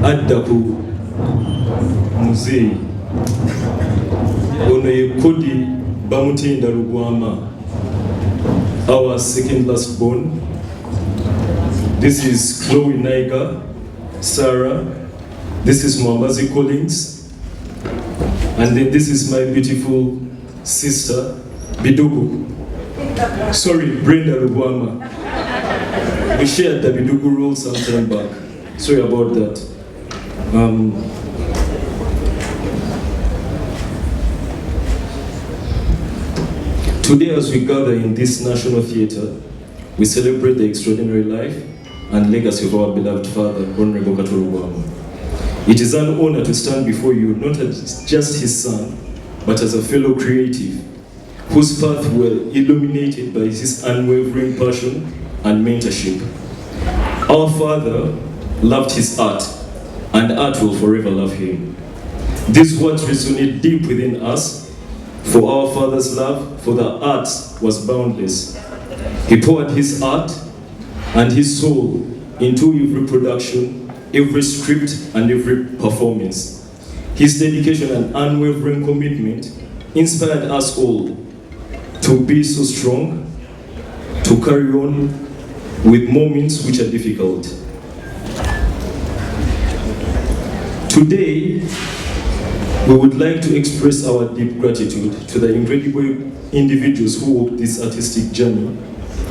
addaku muzeeyi ono ye Kodi bamutinda Lubwama, our second last born. This is Chloe Naiga, Sarah. This is Mwambazi Collins. And then this is my beautiful sister, Bidugu. Sorry, Brenda Lubwama. We shared the Bidugu role some time back. Sorry about that. Today, as we gather in this National Theatre, we celebrate the extraordinary life and legacy of our beloved father, Honorable Kato Lubwama. It is an honor to stand before you, not as just his son, but as a fellow creative, whose path were illuminated by his unwavering passion and mentorship. Our father loved his art, and art will forever love him. These words resonate deep within us, for our father's love for the arts was boundless. He poured his art and his soul into every production, every script, and every performance. His dedication and unwavering commitment inspired us all to be so strong, to carry on with moments which are difficult. Today, we would like to express our deep gratitude to the incredible individuals who walked this artistic journey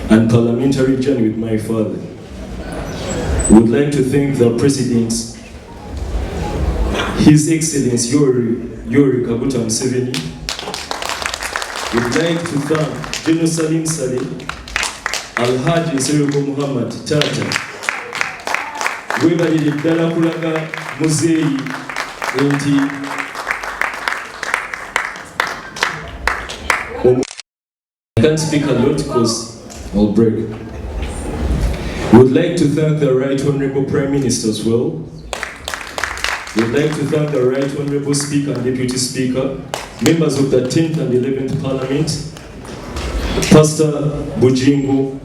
and parliamentary journey with my father. We would like to thank the presidents, His Excellency Yoweri Kaguta Museveni. We would like to thank General Salim Saleh, Alhaji Nsereko Muhammad Tatya. Webalire ddala kulaga muzeeyi nti I can't speak a lot because I'll break. We would like to thank the Right Honorable Prime Minister as well. We would like to thank the Right Honorable Speaker and Deputy Speaker, members of the 10th and 11th Parliament, Pastor Bujingo,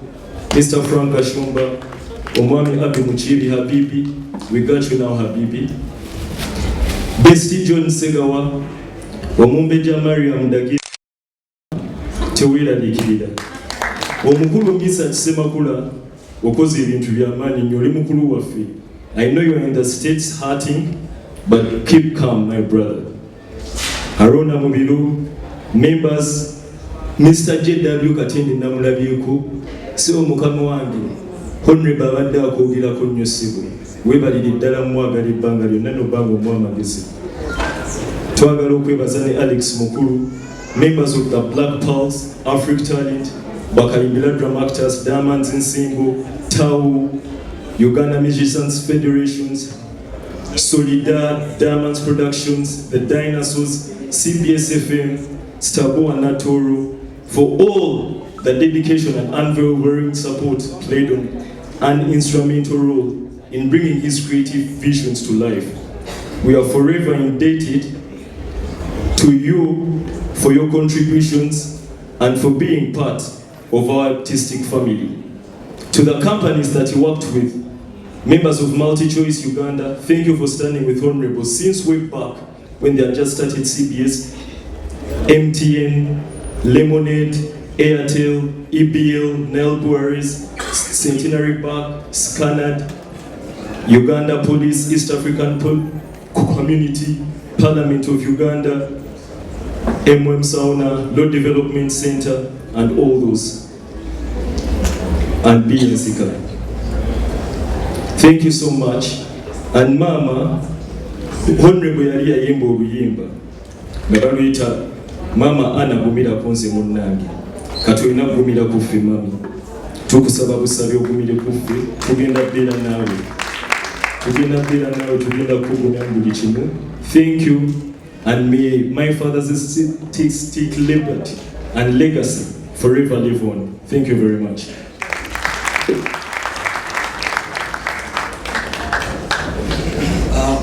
Mr. Frank Ashumba, Omwami Abi Muchibi Habibi, we got you now Habibi, Besti John Segawa, Omumbeja Mariam Dagi, Tewiradikirira. Omukulu Misa Kisemakula okoze ebintu by'amaanyi nnyo oli mukulu waffe. I know you are in the States hurting, but keep calm, my brother. Arona Muliro, members, Mr. J.W. Katende namulabyeko, si omukama wange, Honorable abadde akwogerako nnyo ssebo. Weebalire ddala mwagala ebbanga lyonna n'obbanga omwamagezi. Twagala okwebaza ne Alex Mukulu, members of the Black Pulse, Africa Talent, Bakalimbira Drum Actors, Diamonds Nsimbo, Tau, Uganda Musicians Federations, Solidar, Diamonds Productions, The Dinosaurs, CBS FM, Stabo and Natoro, for all the dedication and unwavering support played on an instrumental role in bringing his creative visions to life. We are forever indebted to you for your contributions and for being part of our artistic family. To the companies that you worked with, members of MultiChoice Uganda, thank you for standing with Honorable since way back when they had just started CBS, MTN, Lemonade, Airtel, EBL, Nel Buaris, Centenary Bank, Scanad, Uganda Police, East African Community, Parliament of Uganda, Sauna, Law Development Center, and all those. And BNCK. Thank you so much. And Mama, Honorable Yaria Yembo Yimba, Mebaluita, Mama Ana Gumida Ponze Munagi, Katuina Gumida Kufi Mami, Tukusaba Busabio Gumida Kufi, Tugenda Bela Nawe, Tugenda Bela Nawe, Tugenda Kugunambu Lichimu. Thank you. And may my father's artistic liberty and legacy forever live on. Thank you very much.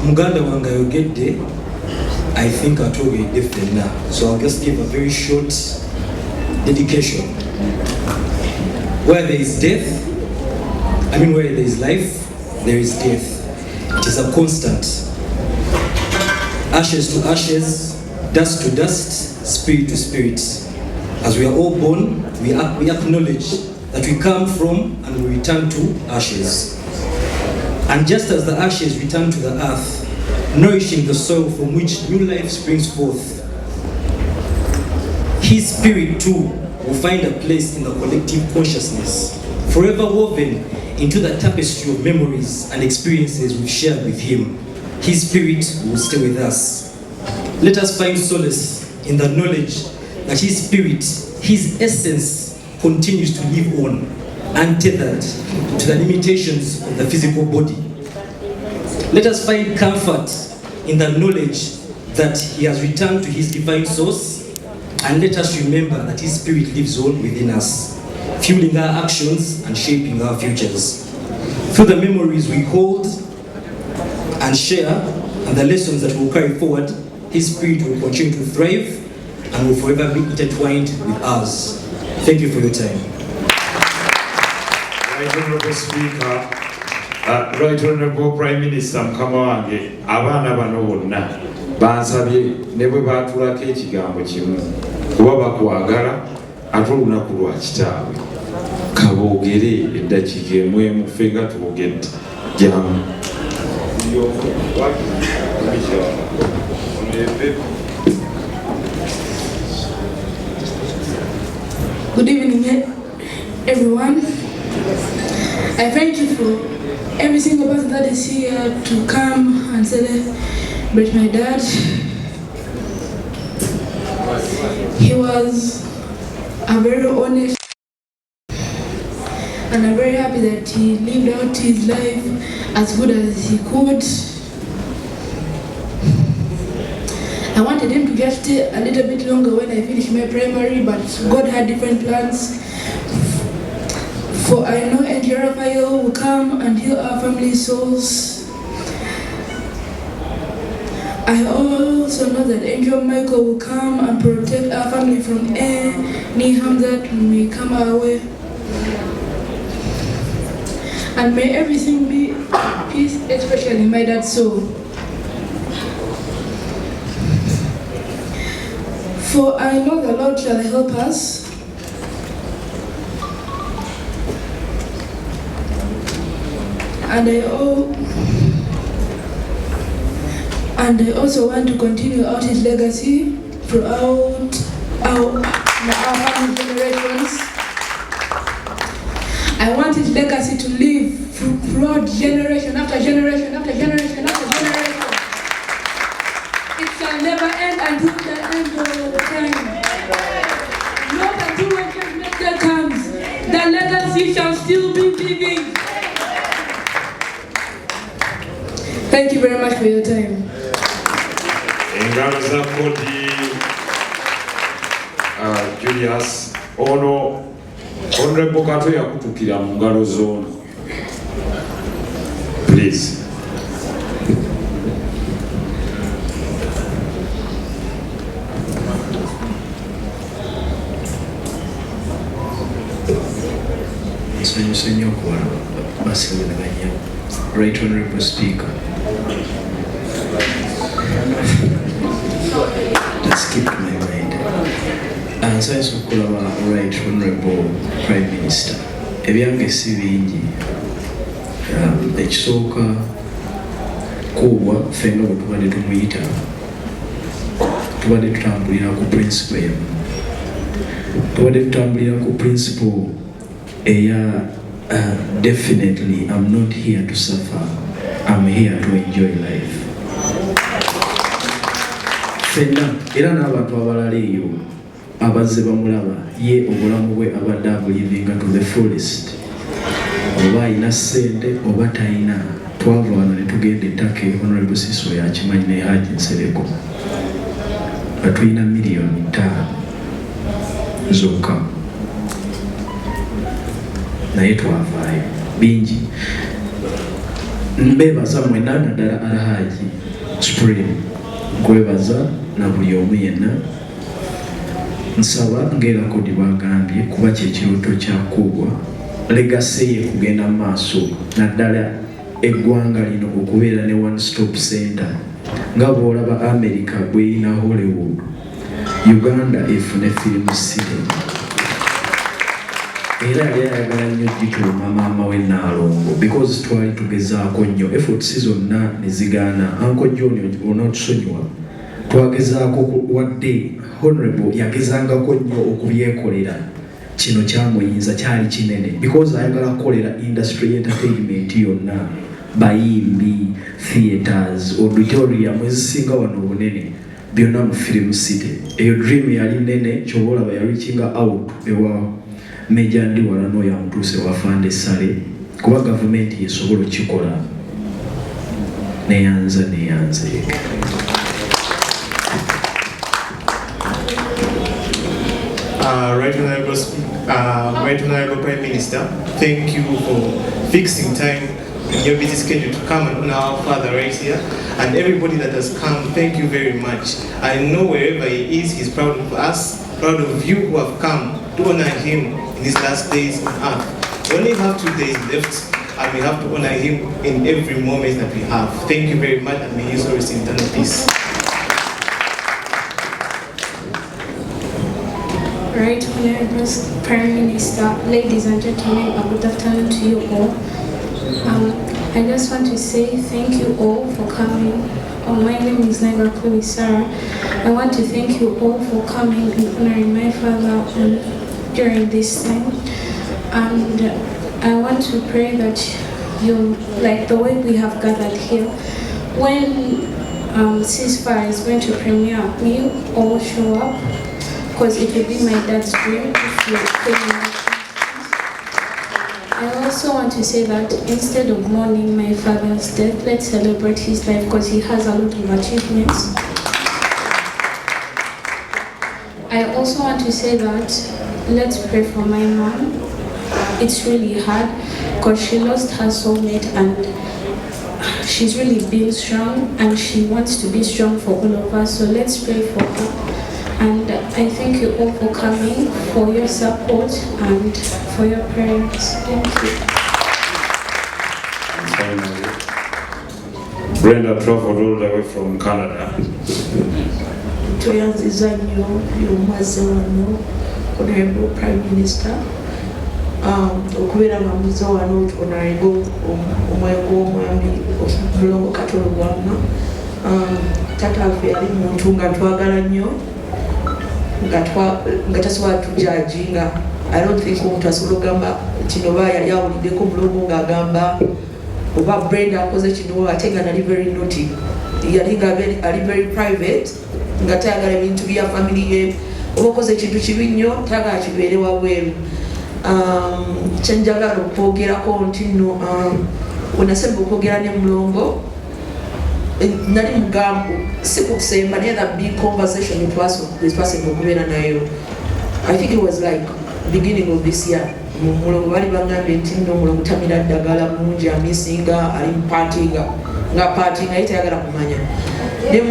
Muganda wanga yogedde, I think atoge different now. So I'll just give a very short dedication. Where there is death, where there is life, there is death. It is a constant. Ashes to ashes, dust to dust, spirit to spirit. As we are all born, we acknowledge that we come from and we return to ashes. And just as the ashes return to the earth, nourishing the soil from which new life springs forth, His spirit too will find a place in the collective consciousness, forever woven into the tapestry of memories and experiences we've shared with Him. His spirit will stay with us. Let us find solace in the knowledge that His spirit, His essence, continues to live on, untethered to the limitations of the physical body. Let us find comfort in the knowledge that He has returned to His divine source, and let us remember that His spirit lives on within us, fueling our actions and shaping our futures. Through the memories we hold and share, and the lessons that we'll carry forward, His spirit will continue to thrive and will forever be intertwined with us. Thank you for your time. Right Honorable Speaker, Right Honorable Prime Minister Mukama wange, abaana bano bonna bansabye ne bwe baatulako ekigambo kimu kuba bakwagala ate olunaku lwa kitaabwe kaboogere eddakiika emu emu ffe nga twogedde jamu. Good evening, everyone. I thank you for every single person that is here to come and celebrate my dad. He was a very honest, and I'm very happy that he lived out his life as good as he could. I wanted him to get a little bit longer when I finished my primary, but God had different plans. For I know Angel Raphael will come and heal our family souls. I also know that Angel Michael will come and protect our family from any harm that may come our way. And may everything be peace, especially my dad's soul. For I know the Lord shall help us. And I also want to continue out his legacy throughout our family generations. I want his legacy to live throughout generation after generation after generation after generation. It shall never end until the end of the time. Not until when judgment comes, the legacy shall still be living. Thank you very much for your time. Engalo za kodi Julius ono Honorable Kato yakutukira mu ngalo zone. Please. Right Honorable Speaker. That skipped my mind. Answer Sukulama, Right Honorable Prime Minister. Ebyange si bingi. Ekisooka kuwa ffenna bwe tubadde tumuyita tubadde tutambulira ku principle emu. Tubadde tutambulira ku principle eya definitely I'm not here to suffer, I'm here to enjoy life. Fenna era n'abantu abalala eyo abazze bamulaba ye obulamu bwe abadde abulivinga to the fullest. Oba ayina ssente oba tayina, twava wano ne tugenda ettaka Honorable Siso yakimanyi ne Haji Nsereko nga tulina miliyoni 5 zokka. Naye twavaayo bingi. Mbebaza mwena naddala Alhaji Supreme, nkwebaza na buli omu yenna. Nsaba ng'era kodi bwagambye kuba kyekirooto kyakuubwa legase ye kugenda mu maaso naddala eggwanga lino okubeera ne one stop center nga bw'olaba America bw'erina Hollywood, Uganda efune film city. Era yali ayagala nnyo gituuma maama we Naalongo because twali tugezaako nnyo efforts zonna ne zigaana. Uncle John onootusonyiwa twagezaako wadde Honorable yagezangako nnyo okubyekolera kino kyamuyinza kyali kinene because ayagala kukolera industry entertainment yonna, bayimbi, theaters, auditorium ezisinga wano obunene byonna mu film city. Eyo dream yali nene kyoba olaba yareachinga out ewa Meja Ndiwala n'oyo amutuuse wafande Sale kuba gavumenti esobola okikola neyanze. Right Honorable Prime Minister, thank you for fixing time in your busy schedule to come and honor our father right here. And everybody that has come, thank you very much. I know wherever he is, he's proud of us, proud of you who have come to honor him in his last days on earth. We only have 2 days left, and we have to honor him in every moment that we have. Thank you very much, and may his soul receive eternal peace. Right Honorable Prime Minister, ladies and gentlemen, good afternoon to you all. I just want to say thank you all for coming. My name is Nevuga Sarah. I want to thank you all for coming and honoring my father during this time. And I want to pray that you, like the way we have gathered here, when ceasefire is going to premiere, may you all show up, because it will be my dad's dream if you pay me. I also want to say that instead of mourning my father's death, let's celebrate his life because he has a lot of achievements. I also want to say that let's pray for my mom. It's really hard because she lost her soulmate and she's really been strong and she wants to be strong for all of us. So let's pray for her. And I thank you all for coming, for your support and for your prayers. Thank you. Brenda traveled all the way from Canada. Tuyanziza nnyo y'omwazze wano Honorable Prime Minister okubeera nga muzze wano Honorable omwego w'omwami Mulongo Kato Lubwama. Taata waffe yali muntu nga twagala nnyo nga tasobola tujajinga. I don't think omuntu asobola okugamba kino ba yali awuliddeko Mulongo ng'agamba oba Brenda akoze kino ate nga nali very naughty. Yali nga ali very private nga tayagala ebintu bya family ye. Oba okoze ekintu kibi nnyo tayagala kibeere wabweru. Kyenjagala okwogerako nti nno wenasemba okwogera ne Mulongo nali mugambo si kusemba naye that big conversation etwasemba okubeera nayo. I think it was like beginning of this year. Mulongo bali bangambye nti nno Mulongo tamira ddagala mungi amisinga ali mupatinga nga patinga ye tayagala kumanya. Ne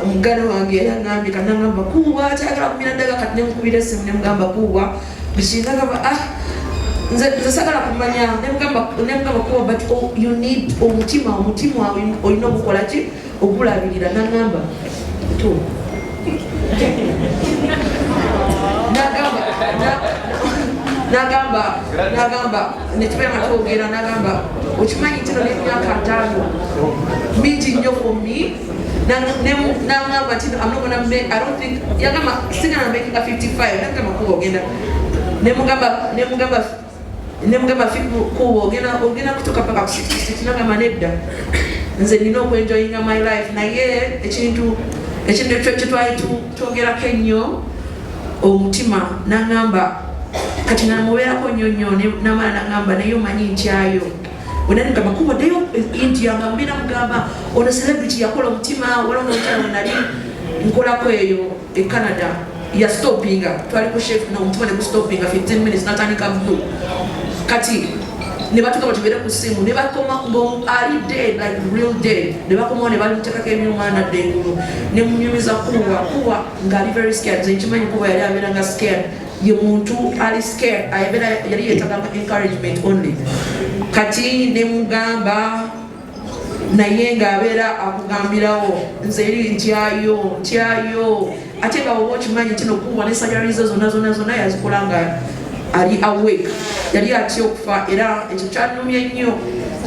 mugano wange yangambye kanangamba kuwa tayagala kumira ddagala kati nemukubira essimu nemugamba kuwa bishinga gamba nze sagala kumanya nemugamba kuwa but you need omutima wawe olina okukola ki ogulabirira nangamba to nagamba netubera matogera nagamba okimanyi tino n'emyaka 5 mingi nnyo for me nagamba tino I'm not gonna make I don't think yagamba singana making a 55 nagamba kuwa ogenda nemugamba kuwa ogenda kutuuka paka ku 66 nagamba nedda nze nina okwenjoyinga my life naye ekintu ekyo twali twogerako ennyo omutima nagamba kati namubeerako nnyo namala nagamba naye omanyi nkyayo wenali mugamba kubaddeyo India nga mbeera mugamba ono celebrity yakola omutima wala onokyalo wenali nkolako eyo e Canada ya stoppinga twali ku chef n'omutima ne gustopinga 15 minutes natandika blue kati ne batuka tubeere ku ssimu ne bakoma ngo ali dead like real dead ne bakoma ne bamutekako ebyuma nadde engulu ne munyumiza kuwa ng'ali very scared nze nkimanyi kuba yali abeera nga scared ye muntu ali scared ayebera yali yeetagamba encouragement only kati ne mugamba naye ng'abeera akugambirawo nze eri ntyayo ate nga oba okimanyi nti nokuba ne sajarizo zonna yazikola nga ali awake yali atya okufa era ekyo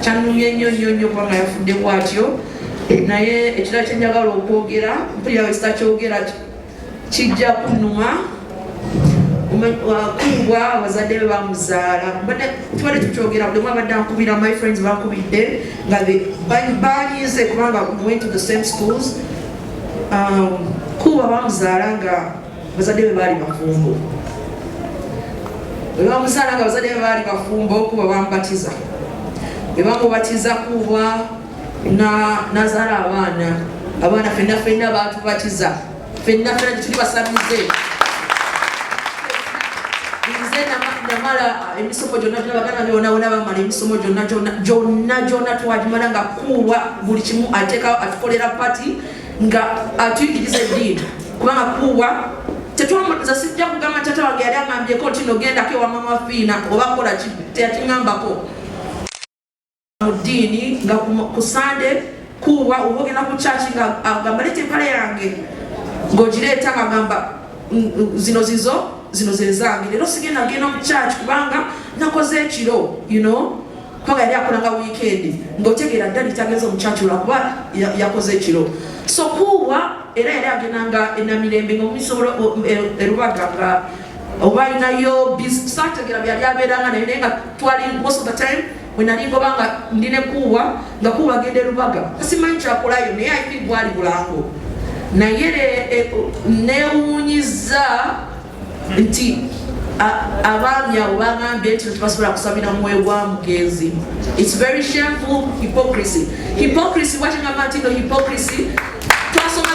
kyanumye nnyo kubanga yafudde bwatyo naye ekirala kyenjagala okwogera mpulira wekitakyogera kijja kunuma kuubwa abazadde be bamuzaala tubadde tukyogera buli omu abadde ankubira my friends bankubidde nga banyize kubanga went to the same schools kuuba bamuzaala nga bazadde be baali bafumbo bamuzaala nga bazadde be baali bafumbo kuuba bamubatiza bwe bamubatiza kuubwa nazaala abaana fenna batubatiza fenna tuli basamize namala emisomo gyonna bagana byonabona bamala emisomo gyonna twagimala nga kuubwa buli kimu ateekawo atukolera pati nga atuyigiriza eddiini kubanga kuubwa tetwamuza sijja kugamba tata wange yali agambyeko nti nogendako ewa mama fiina oba kola teyakingambako mu ddiini nga ku sande kuubwa oba ogenda ku kyaki nga agamba leeta empale yange ng'ogireeta ngagamba zino zezange leero sigenda genda mu church kubanga nakoze ekiro kubanga yali akolanga weekend ng'otegeera ddali tageze mu church lwakuba yakoze ekiro so kuubwa era yali agendanga enamirembe ngaomumisobola erubaga nga oba alinayo sategeera byali abeeranga naye nga twali most of the time bwe nali ngoba nga ndine kuubwa nga kuubwa agenda erubaga simanyi kyakolayo naye ayifi gwali bulango naye newuunyiza nti abaami abo bagambye nti tebasobola kusabira mwoyo gwa mugenzi. It's very shameful hypocrisy wakingamba nti no hypocrisy twasoma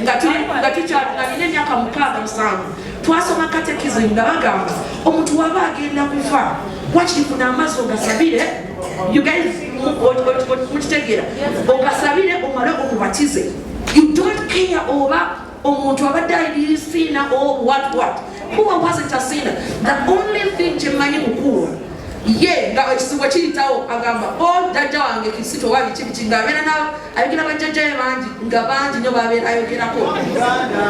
nga nina emyaka 6-7 twasoma katekism nga bagamba omuntu waba agenda kufa wakifuna amaaso ogasabire you guys mukitegeera ogasabire omale omubatize. You don't care oba omuntu abadde ali sinner or what Kuwa wasn't a sinner. The only thing kyemanyi mukuwa ye nga ekisibo kiyitawo agamba jjajja wange kisito wali kibiki ng'abeera nawe ayogera bajjajja be bangi nga bangi nyo babeera ayogerako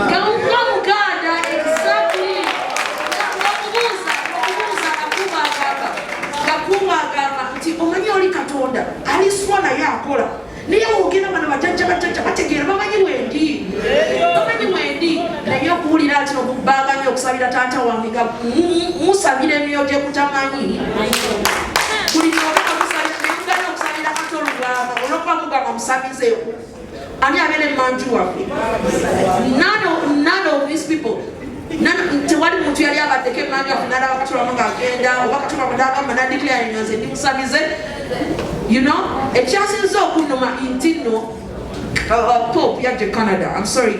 nga muganda exactly gakuba agamba nti omanyi oli Katonda aliswa naye akola naye wogera bano bajjajja bategeera bamanyi wendi naye okuwulira nti okubaganya okusabira taata wange nga musabira emyoyo gye kutamanyi buli nobeka musabira okusabira Kato Lubwama olwokuba mugamba musabizeeyo ani abeera emmanju waffe. None of these people tewali muntu yali abaddeko emmanju waffe nalaba Kato Lubwama ng'agenda oba Kato Lubwama n'agamba nadeclare nze ndi musabize. Ekyasinza okunuma nti nno Pope yajja Canada, I'm sorry,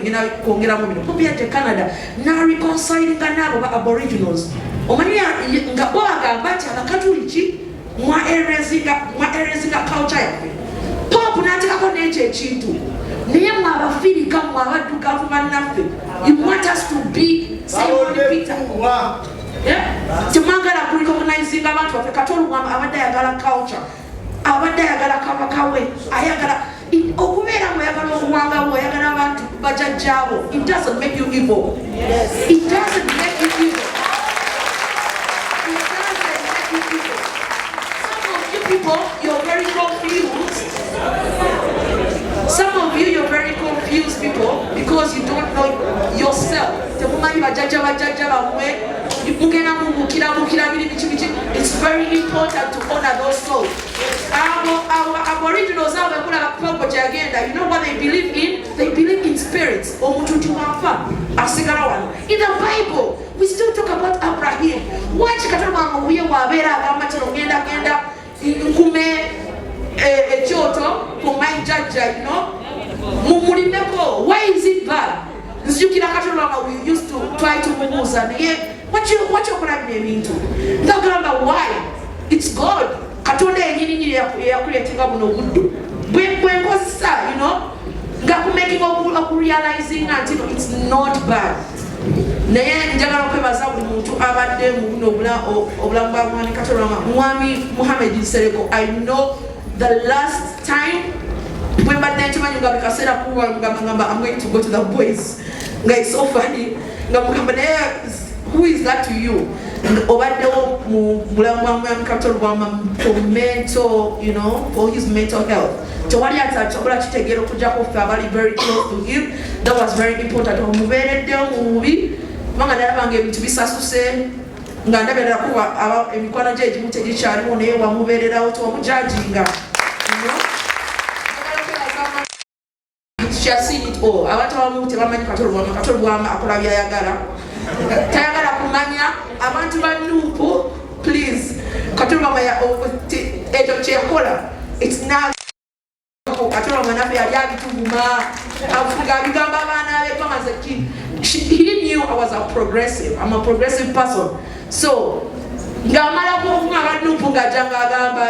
kwongera mu bino. Pope yajja Canada na reconcilinga nabo ba Aboriginals. Omanyi nga bagamba nti Abakatuliki mwa erezinga culture yaffe. Pope n'ateekako n'ekyo ekintu naye mwe Abafirika mwe abaddugavu bannaffe, you want us to be Simon Peter. Temwagala kurecognizinga abantu baffe. Kato Lubwama abadde ayagala culture, abadde ayagala kabaka we, ayagala okubeera mweyagala obuwanga bwe oyagala abantu bajjajjaabo. It doesn't make you evil. It doesn't make you evil. Some of you people, you're very confused. Some of you, you're very confused people because you don't know yourself. Temumanyi bajjajja bamwe mugenda mubukira biri biki. It's very important to honor those souls. Our Aboriginals are the people agenda. You know what they believe in? They believe in spirits. In the Bible, we still talk about Abraham. Watch Kato Lubwama uye wabera agamba genda nkume ekyoto kumayi jjajja, mumulimeko. Why is it bad? Nzijukira Kato Lubwama we used to try to mubuuza naye wakyokola bino ebintu ngagamba why? It's God. Katonda yenyini yakuleetinga buno obuddo bwenkozesa nga kumaking okurealizing nti it's not bad. naye njagala okwebaza buli muntu abadde mu buno obulamu bwa mwami Kato mwami Muhammad Nsereko. I know the last time when mbadde nkimanyi nga buli kaseera kuwa ngamba I'm going to go to the boys nga it's so funny nga mugamba naye who is that to you? Obaddewo mu bulamu bwa mwami Kato for his mental health. Tewali atasobola kitegeera okujjako ffe abali very close to him. That was very important. Omubeereddewo mu bubi kubanga nalabanga ebintu bisasuse nga ndaberera kuba emikwano gye egimu tegikyaliwo naye wamubeererawo tewamujajinga. She has seen it all. Abantu abamu tebamanyi Kato Lubwama akola byayagala. Tayagala kumanya abantu ba Nuupu, please. Kato Lubwama ekyo kyeyakola. It's not Kato Lubwama nafe yali abituguma avuga bigamba abaana be as a kid. He knew I was a progressive. I'm a progressive person. So ngamala kufunga Nuupu ngajanga agamba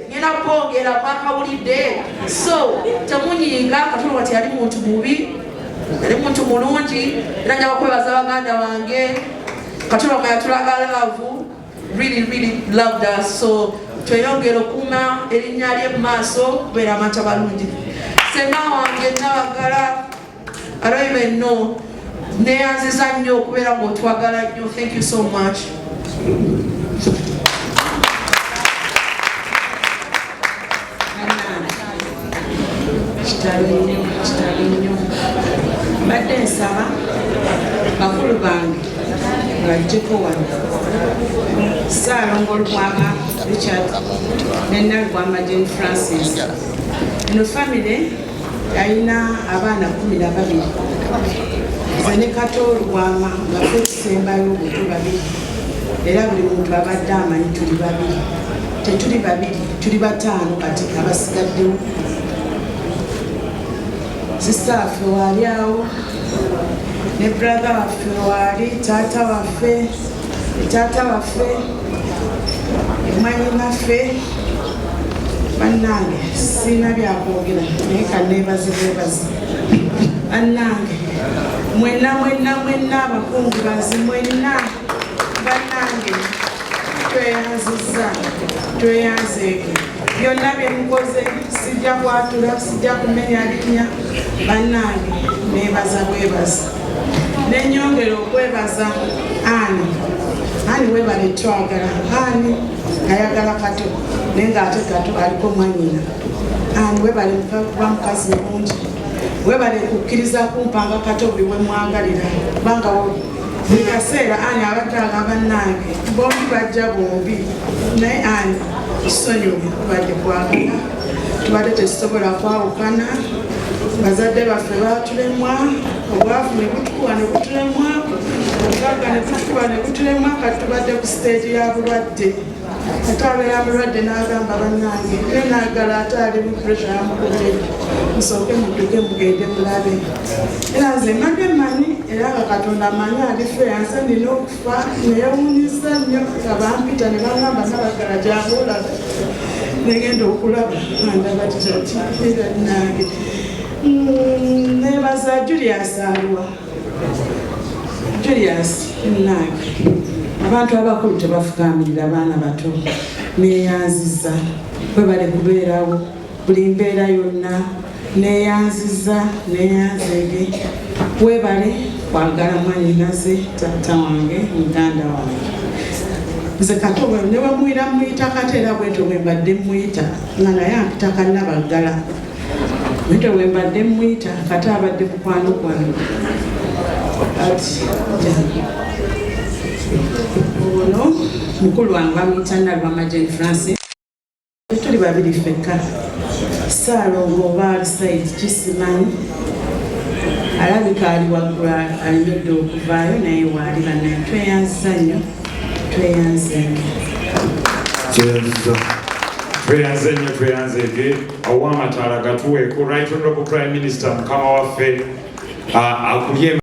nina kwongera makawulidde. So temunyinga Kato Lubwama teyali muntu mubi. Yali muntu mulungi era njagala kwebaza baganda wange. Kato Lubwama yatulaga love, really loved us. So tweyongera okuuma erinnya lye mu maaso kubeera amata balungi. Senna wange nabagala I don't even know. Neyanziza nnyo okubeera ng'otwagala nnyo. Thank you so much. Badde nsaba bakulu bange ng'ajjeko wano Ssaalongo Lubwama Richard ne Lubwama Jane Francis. Eno family yalina abaana 12. Nze ne Kato Lubwama nga ffe tusembayo obuto 2 era buli muntu abadde amanyi tuli 2. Tetuli 2, tuli 5 kati abasigaddewo. Sister waffe waali awo ne brother waffe waali, taata waffe, taata waffe, mwanyi naffe. Bannange sina byakwogera naye kanneebaze bannange mwenna abakungubazi mwenna bannange tweyanzeeke byonna bye mukoze sijja kwatula sijja kumenya linnya bannange neebaza bwebaza nenyongera okwebaza Ani webale twagala Ani ayagala Kato naye ng'ate Kato aliko mwanyina. Ani webale mukazi mulungi webale kukkiriza kumpanga Kato buli we mwagalira kubanga buli kaseera Ani abadde agamba bannange bombi bajja bombi naye Ani tusonyiwe tubadde kwagala tubadde tetusobola kwawukana. Bazadde baffe batulemwa obwavu ne butukuba ne butulemwa obugagga ne butukuba ne butulemwa kati tubadde ku stage ya bulwadde. Ate abeera bulwadde n'agamba bannange ye naagala ate ali mu pressure yamukubye musooke mudduke mugende mulabe. Era nze mbadde mmanyi era nga Katonda amanyi alife yanse nina okufa neyewuunyisa nnyo nga bampita ne bagamba nabagala gy'abuulaga negenda okulaba andaba kitati era nange nebaza Julius Arua. Julius nange abantu abakulu tebafukamirira abaana bato neyanziza webale kubeerawo buli mbeera yonna neyanziza neyanzege webale kwagala mwanyinaze taata wange muganda wange. Nze Kato newe muyita Katera bwetyo bwembadde muyita nga naye ampita kannabagala bwetyo bwembadde muyita Kata abadde mukwano gwange ati ono mukulu wange bamuyita Lubwama Jane Francis. Tuli 2 ffekka Ssaalongo oba Alisaidi kisimanyi alabika ali waggulu alimedde okuvaayo naye waali banaye tweyanziza nnyo tweyanzege ow'amataala gatuweeko. Right Honorable Prime Minister mukama waffe akulye